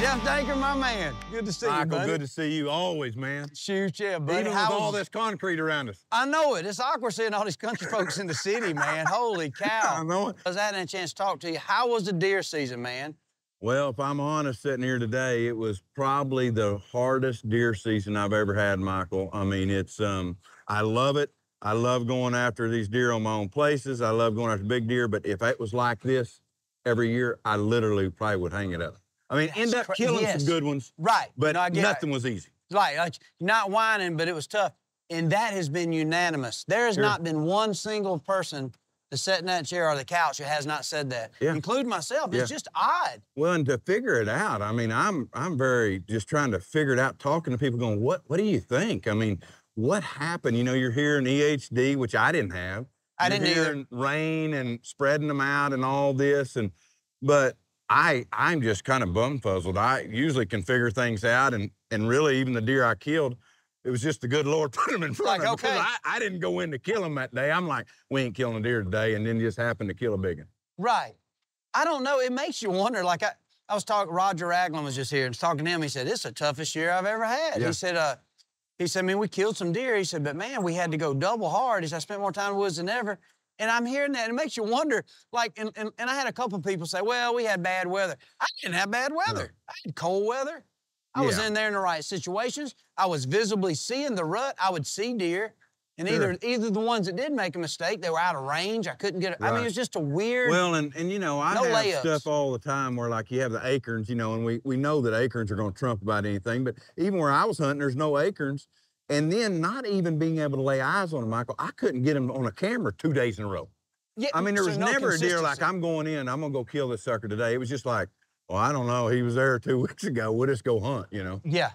Jeff Danker, my man. Good to see you, buddy. Michael, good to see you always, man. Shoot, yeah, buddy. Even with all this concrete around us. I know it. It's awkward seeing all these country folks in the city, man. Holy cow. I know it. I was having a chance to talk to you. How was the deer season, man? Well, if I'm honest, sitting here today, it was probably the hardest deer season I've ever had, Michael. I mean, it's, I love it. I love going after these deer on my own places. I love going after big deer, but if it was like this every year, I literally probably would hang it up. I mean, end up killing some good ones. Right. But nothing was easy. Right, like not whining, but it was tough. And that has been unanimous. There has not been one single person that sat in that chair or the couch who has not said that, including myself. It's just odd. Well, and to figure it out, I mean, I'm very just trying to figure it out, talking to people going, what do you think? I mean, what happened? You know, you're hearing EHD, which I didn't have. I didn't either. Hearing rain and spreading them out and all this, but I'm just kind of bum-fuzzled. I usually can figure things out, and really, even the deer I killed, it was just the good Lord put them in front of me. I didn't go in to kill them that day. I'm like, we ain't killing a deer today, and then just happened to kill a big one. Right. I don't know. It makes you wonder. Like, I was talking, Roger Ragland was just here, and talking to him. He said, this is the toughest year I've ever had. Yeah. He said, man, we killed some deer. He said, but man, we had to go double hard. He said, I spent more time in the woods than ever. And I'm hearing that, and it makes you wonder, like, and I had a couple of people say, well, we had bad weather. I didn't have bad weather. No. I had cold weather. I was in there in the right situations. I was visibly seeing the rut. I would see deer. And either the ones that did make a mistake, they were out of range. I couldn't get it. I mean, it was just a weird. Well, and you know, I have stuff all the time where, like, you have the acorns, you know, and we know that acorns are going to trump about anything. But even where I was hunting, there's no acorns. And then not even being able to lay eyes on them, Michael, I couldn't get them on a camera 2 days in a row. Yeah, I mean, there was never a deer like, I'm going in, I'm going to go kill this sucker today. It was just like, well, I don't know. He was there 2 weeks ago. We'll just go hunt, you know? Yeah.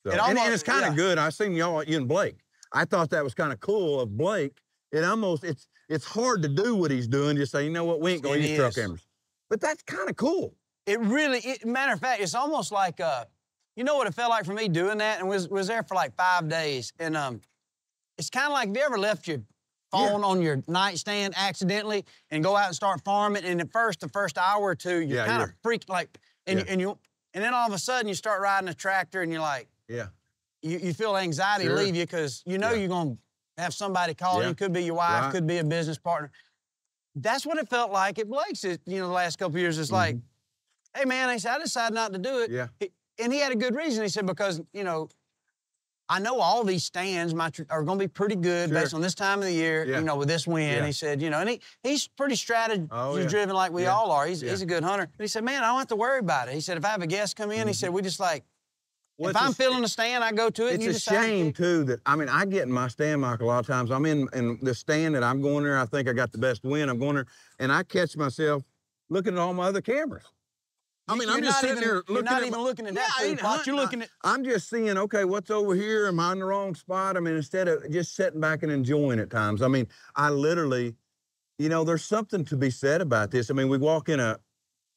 So, and it's kind of good. I seen you and Blake. I thought that was kind of cool of Blake. It's hard to do what he's doing. Just say, you know what, we ain't going to use trail cameras. But that's kind of cool. It really, matter of fact, it's almost like, you know what it felt like for me doing that? And was there for like 5 days. And it's kind of like, have you ever left your phone on your nightstand accidentally and go out and start farming? And at first, the first hour or two, you're kind of freaked, like, and then all of a sudden you start riding a tractor and you're like, you feel anxiety leave you because you know you're going to have somebody calling you. Could be your wife, could be a business partner. That's what it felt like at Blake's, you know, the last couple of years. It's like, hey, man, I decided not to do it. Yeah. And he had a good reason. He said, because, you know, I know all these stands are going to be pretty good based on this time of the year, you know, with this wind. He said, you know, and he's pretty strategy-driven like we all are. He's a good hunter. But he said, man, I don't have to worry about it. He said, if I have a guest come in, he said, we just like, if I'm feeling the stand, I go to it. It's a shame, too, that, I mean, I get in my stand, Michael, a lot of times. I'm in the stand that I'm going there. I think I got the best wind. I'm going there, and I catch myself looking at all my other cameras. I mean, I'm just sitting there looking at... You're not even looking at that food plot. You're looking at... I'm just seeing, okay, what's over here? Am I in the wrong spot? I mean, instead of just sitting back and enjoying at times. I mean, I literally, you know, there's something to be said about this. I mean, we walk in a,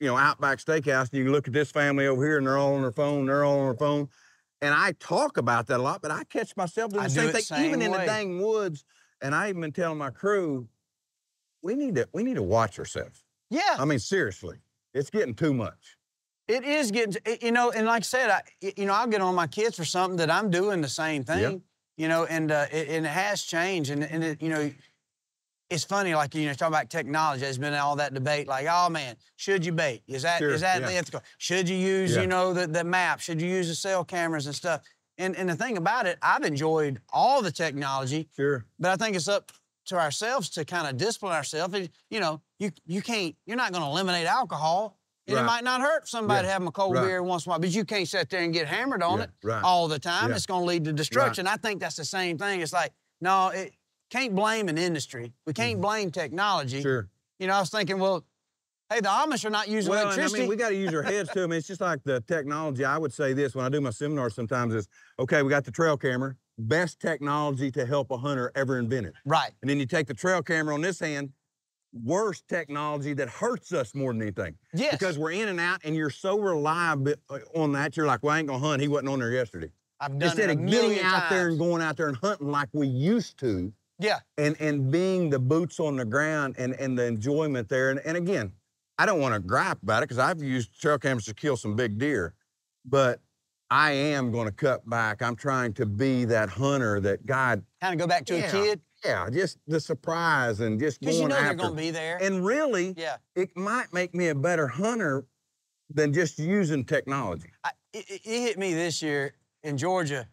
you know, Outback Steakhouse, and you look at this family over here, and they're all on their phone, And I talk about that a lot, but I catch myself doing the same thing, even in the dang woods. And I even been telling my crew, we need to watch ourselves. Yeah. I mean, seriously, it's getting too much. It is getting, you know, and like I said, I'll get on my kids for something that I'm doing the same thing, you know, and it has changed. And it, you know, it's funny, like, you know, talking about technology, there's been all that debate, like, oh, man, should you bait? Is that ethical? Should you use, you know, the map? Should you use the cell cameras and stuff? And the thing about it, I've enjoyed all the technology. Sure. But I think it's up to ourselves to kind of discipline ourselves. You know, you're not going to eliminate alcohol. And it might not hurt somebody to have a cold beer once in a while, but you can't sit there and get hammered on it all the time. It's going to lead to destruction. I think that's the same thing. It's like, no, can't blame an industry. We can't blame technology. Sure. You know, I was thinking, well, hey, the Amish are not using electricity. I mean, we got to use our heads too. I mean, it's just like the technology. I would say this when I do my seminars sometimes is, okay, we got the trail camera, best technology to help a hunter ever invented. Right. And then you take the trail camera on this hand, worst technology that hurts us more than anything. Yes. Because we're in and out, and you're so reliable on that, you're like, well, I ain't gonna hunt. He wasn't on there yesterday. I've done Instead of getting out there and going out there and hunting like we used to. Yeah. And being the boots on the ground and the enjoyment there. And again, I don't want to gripe about it because I've used trail cameras to kill some big deer. but I am going to cut back. I'm trying to be that hunter that God. Kind of go back to a kid? Yeah, just the surprise and just going Because you know after. they're going to be there. And really, it might make me a better hunter than just using technology. It hit me this year in Georgia.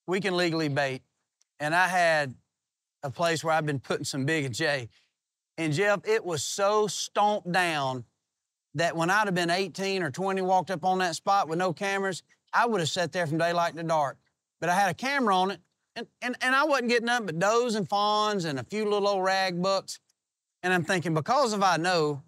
We can legally bait. And I had a place where I've been putting some Big and J. And Jeff, it was so stomped down that when I'd have been 18 or 20, walked up on that spot with no cameras, I would have sat there from daylight to dark. But I had a camera on it, and I wasn't getting nothing but does and fawns and a few little old rag bucks. And I'm thinking, because of I know,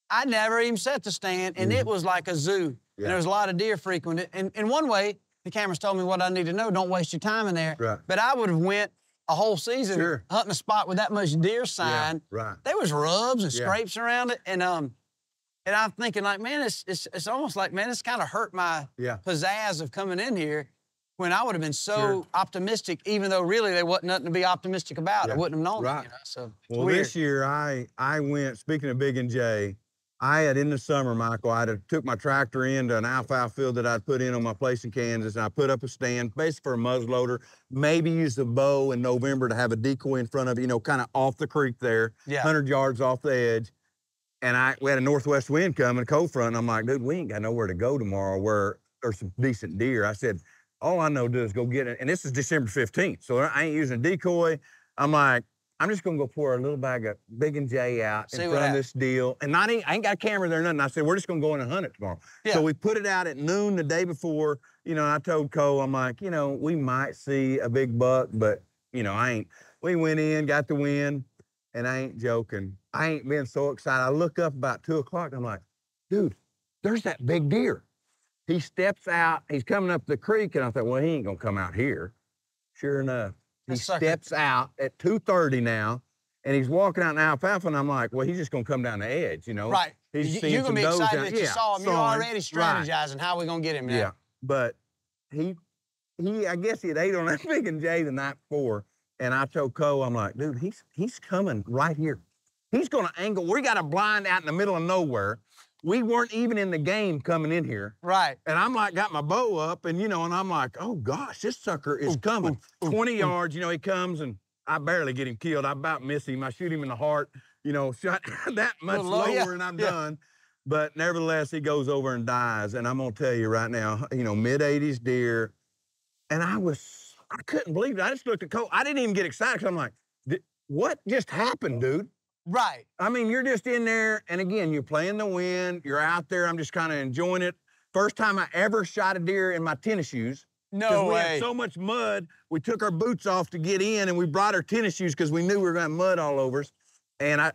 I never even set the stand, and it was like a zoo. And there was a lot of deer frequented. And in one way, the cameras told me what I need to know. Don't waste your time in there. Right. But I would have went a whole season hunting a spot with that much deer sign. Yeah, right. There was rubs and scrapes around it. And I'm thinking, like, man, it's almost like, man, it's kind of hurt my pizzazz of coming in here when I would have been so optimistic, even though really there wasn't nothing to be optimistic about. I wouldn't have known it, you know? So well, this year I went, speaking of Big and J, I had in the summer, Michael, I had took my tractor into an alfalfa field that I'd put in on my place in Kansas, and I put up a stand, basically for a muzzleloader, maybe use a bow in November to have a decoy in front of it, you know, kind of off the creek there, 100 yards off the edge. And we had a northwest wind coming, a cold front, and I'm like, dude, we ain't got nowhere to go tomorrow where there's some decent deer. I said, all I know to do is go get it. And this is December 15th, so I ain't using a decoy. I'm like, I'm just gonna go pour a little bag of Big and J out in front of this deal. And I ain't got a camera there or nothing. I said, we're just gonna go in and hunt it tomorrow. So we put it out at noon the day before. You know, I told Cole, I'm like, you know, we might see a big buck, but, you know, we went in, got the wind, and I ain't joking. I ain't been so excited. I look up about 2 o'clock, I'm like, dude, there's that big deer. He steps out, he's coming up the creek, and I thought, well, he ain't gonna come out here. Sure enough. He steps out at 2:30 now, and he's walking out in alfalfa, and I'm like, well, he's just gonna come down the edge, you know? Right. He's You're gonna be excited that you saw him. You're already strategizing how we gonna get him now. Yeah, but I guess he had ate on that Big and J the night before, and I told Cole, I'm like, dude, he's coming right here. He's gonna angle. We got a blind out in the middle of nowhere. We weren't even in the game coming in here. Right. And I'm like, got my bow up, and, you know, and I'm like, oh, gosh, this sucker is coming. 20 yards, you know, he comes, and I barely get him killed. I about miss him. I shoot him in the heart, you know, shot that much lower, and I'm done. But nevertheless, he goes over and dies. And I'm going to tell you right now, you know, mid-80s deer. And I couldn't believe it. I just looked at Cole. I didn't even get excited, because I'm like, what just happened, dude? Right. I mean, you're just in there, and again, you're playing the wind, you're out there, I'm just kind of enjoying it. First time I ever shot a deer in my tennis shoes. No way. We had so much mud, we took our boots off to get in, and we brought our tennis shoes because we knew we were gonna have mud all over us. And I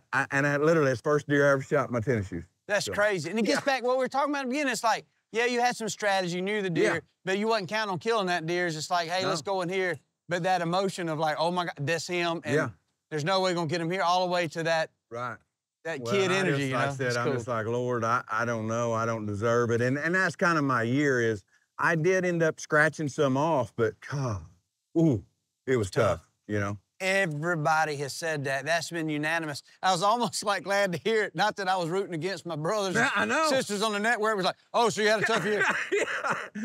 literally, it's the first deer I ever shot in my tennis shoes. That's crazy. And it gets back to what we were talking about again. It's like, yeah, you had some strategy, you knew the deer, but you wasn't counting on killing that deer. It's just like, hey, let's go in here. But that emotion of like, oh my God, that's him. And there's no way we're gonna get him here, all the way to that kid energy, you know? I said, I'm just like, Lord, I don't know, I don't deserve it. And that's kind of my year is, I did end up scratching some off, but God, it was tough, you know? Everybody has said that. That's been unanimous. I was almost like glad to hear it. Not that I was rooting against my brothers and sisters on the network. It was like, oh, so you had a tough year.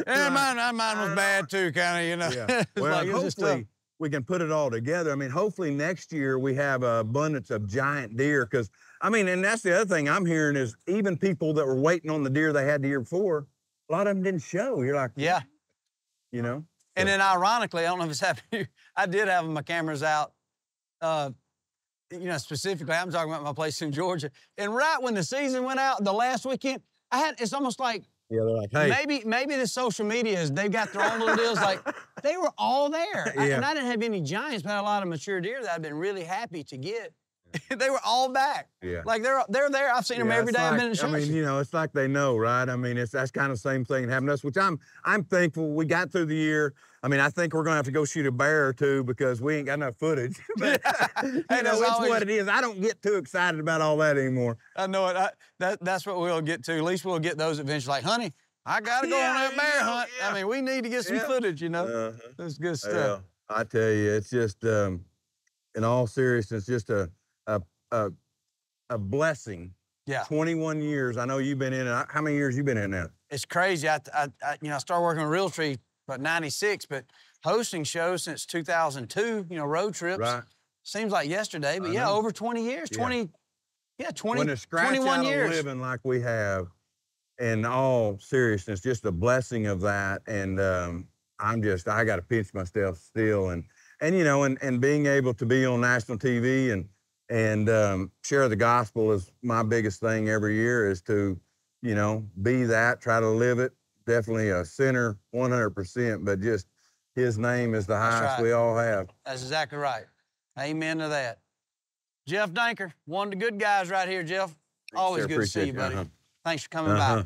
Mine was bad too, kind of, you know? Yeah. Well, like, hopefully we can put it all together. I mean, hopefully next year we have an abundance of giant deer, because, I mean, and that's the other thing I'm hearing is even people that were waiting on the deer they had the year before, a lot of them didn't show. You're like, you know? And then ironically, I don't know if it's happening, I did have my cameras out, you know, specifically, I'm talking about my place in Georgia. And right when the season went out, the last weekend, it's almost like, they're like, hey. Maybe the social media they've got their own little deals. Like, they were all there. And I didn't have any giants, but I had a lot of mature deer that I've been really happy to get. They were all back. Yeah. Like, they're there. I've seen them every day. I've been in the show. I mean, you know, it's like they know, right? I mean, that's kind of the same thing happened to us, which I'm thankful we got through the year. I mean, I think we're going to have to go shoot a bear or two because we ain't got enough footage. But, you know, it's what it is. I don't get too excited about all that anymore. I know it. That's what we'll get to. At least we'll get those eventually. Like, honey, I got to go on that bear hunt. I mean, we need to get some footage, you know? That's good stuff. I tell you, it's just, in all seriousness, just a blessing Yeah. 21 years. I know you've been in it. How many years you been in that? It's crazy. I started working on Realtree about 96, but hosting shows since 2002, road trips. Right. Seems like yesterday, but yeah, over 20 years. 20, yeah, 20, when to scratch 21 out years. A living like we have, in all seriousness, just a blessing of that. And I got to pinch myself still. And being able to be on national TV and share the gospel is my biggest thing every year, is to, be that, try to live it. Definitely a sinner, 100%, but just his name is the highest we all have. That's exactly right. Amen to that. Jeff Danker, one of the good guys right here, Jeff. Always good to see you, buddy. Thanks for coming by.